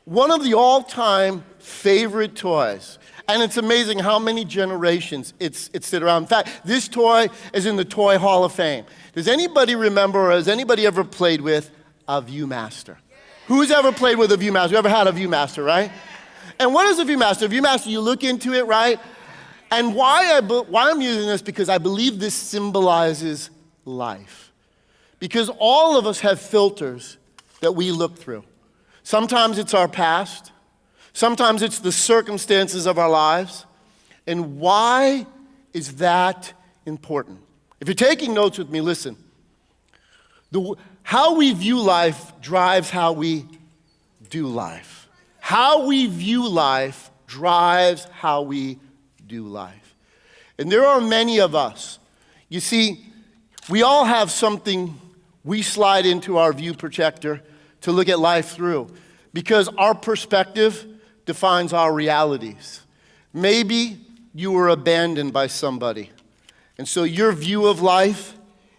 one of the all-time favorite toys. And it's amazing how many generations it's sit around. In fact, this toy is in the Toy Hall of Fame. Does anybody remember, or has anybody ever played with a Viewmaster? Who's ever played with a Viewmaster? You ever had a Viewmaster, right? And what is a Viewmaster? A Viewmaster, you look into it, right? And why I'm using this, because I believe this symbolizes life. Because all of us have filters that we look through. Sometimes it's our past. Sometimes it's the circumstances of our lives. And why is that important? If you're taking notes with me, listen. How we view life drives how we do life. How we view life drives how we do life. And there are many of us. You see, we all have something we slide into our view projector to look at life through, because our perspective defines our realities. Maybe you were abandoned by somebody, and so your view of life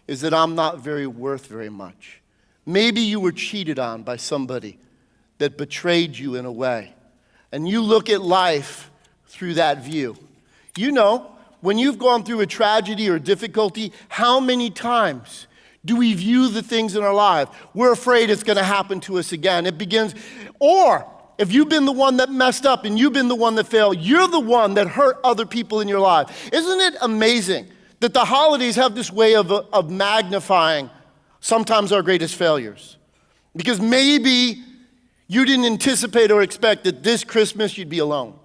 is that I'm not worth very much. Maybe you were cheated on by somebody that betrayed you in a way, and you look at life through that view. You know, when you've gone through a tragedy or difficulty, how many times do we view the things in our life? We're afraid it's going to happen to us again. It begins, or if you've been the one that messed up and you've been the one that failed, you're the one that hurt other people in your life. Isn't it amazing that the holidays have this way of magnifying sometimes our greatest failures? Because maybe you didn't anticipate or expect that this Christmas you'd be alone.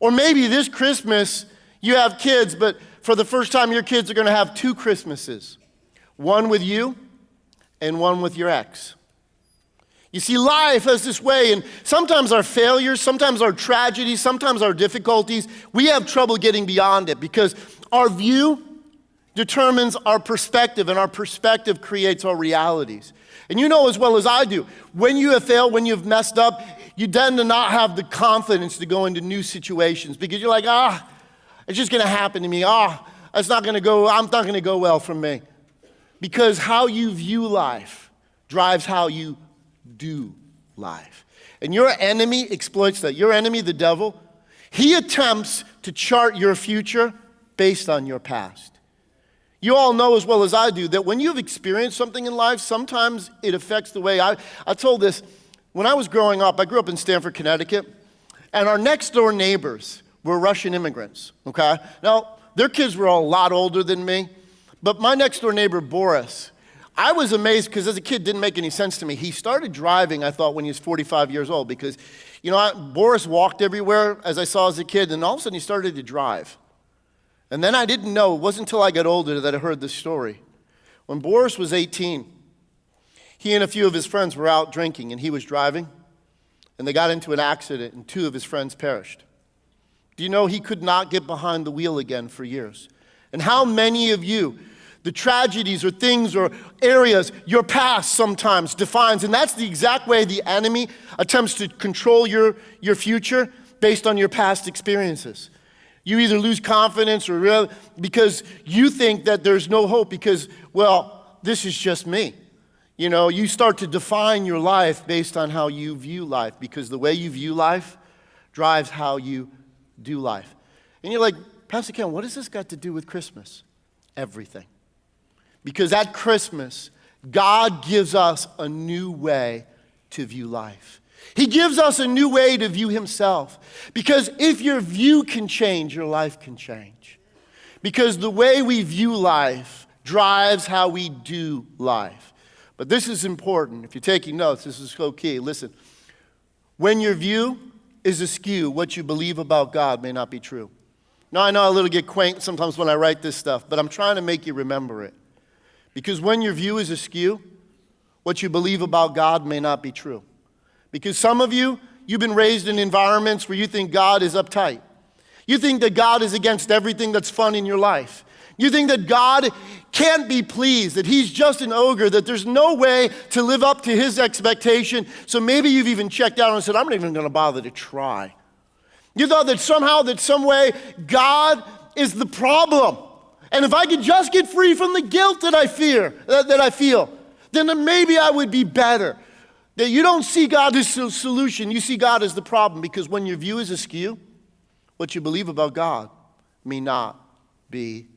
Or maybe this Christmas you have kids, but for the first time your kids are going to have 2 Christmases. One with you and one with your ex. You see, life has this way, and sometimes our failures, sometimes our tragedies, sometimes our difficulties, we have trouble getting beyond it because our view determines our perspective, and our perspective creates our realities. And you know as well as I do, when you have failed, when you've messed up, you tend to not have the confidence to go into new situations because you're like, it's just going to happen to me. I'm not going to go well for me. Because how you view life drives how you do life. And your enemy exploits that. Your enemy, the devil, he attempts to chart your future based on your past. You all know as well as I do that when you've experienced something in life, sometimes it affects the way I told this, when I was growing up, I grew up in Stamford, Connecticut, and our next door neighbors were Russian immigrants, okay? Now, their kids were all a lot older than me. But my next door neighbor, Boris, I was amazed because as a kid, it didn't make any sense to me. He started driving, I thought, when he was 45 years old because, Boris walked everywhere, as I saw as a kid, and all of a sudden he started to drive. And then I didn't know, it wasn't until I got older that I heard this story. When Boris was 18, he and a few of his friends were out drinking, and he was driving, and they got into an accident, and 2 of his friends perished. Do you know he could not get behind the wheel again for years? And how many of you, the tragedies or things or areas your past sometimes defines, and that's the exact way the enemy attempts to control your future based on your past experiences. You either lose confidence or because you think that there's no hope because, this is just me. You start to define your life based on how you view life because the way you view life drives how you do life. And you're like, Pastor Ken, what has this got to do with Christmas? Everything. Because at Christmas, God gives us a new way to view life. He gives us a new way to view himself. Because if your view can change, your life can change. Because the way we view life drives how we do life. But this is important. If you're taking notes, this is so key. Listen, when your view is askew, what you believe about God may not be true. Now, I know I get quaint sometimes when I write this stuff, but I'm trying to make you remember it. Because when your view is askew, what you believe about God may not be true. Because some of you, you've been raised in environments where you think God is uptight. You think that God is against everything that's fun in your life. You think that God can't be pleased, that he's just an ogre, that there's no way to live up to his expectation. So maybe you've even checked out and said, I'm not even going to bother to try. You thought that somehow, that some way, God is the problem. And if I could just get free from the guilt that I feel, then maybe I would be better. That you don't see God as the solution, you see God as the problem, because when your view is askew, what you believe about God may not be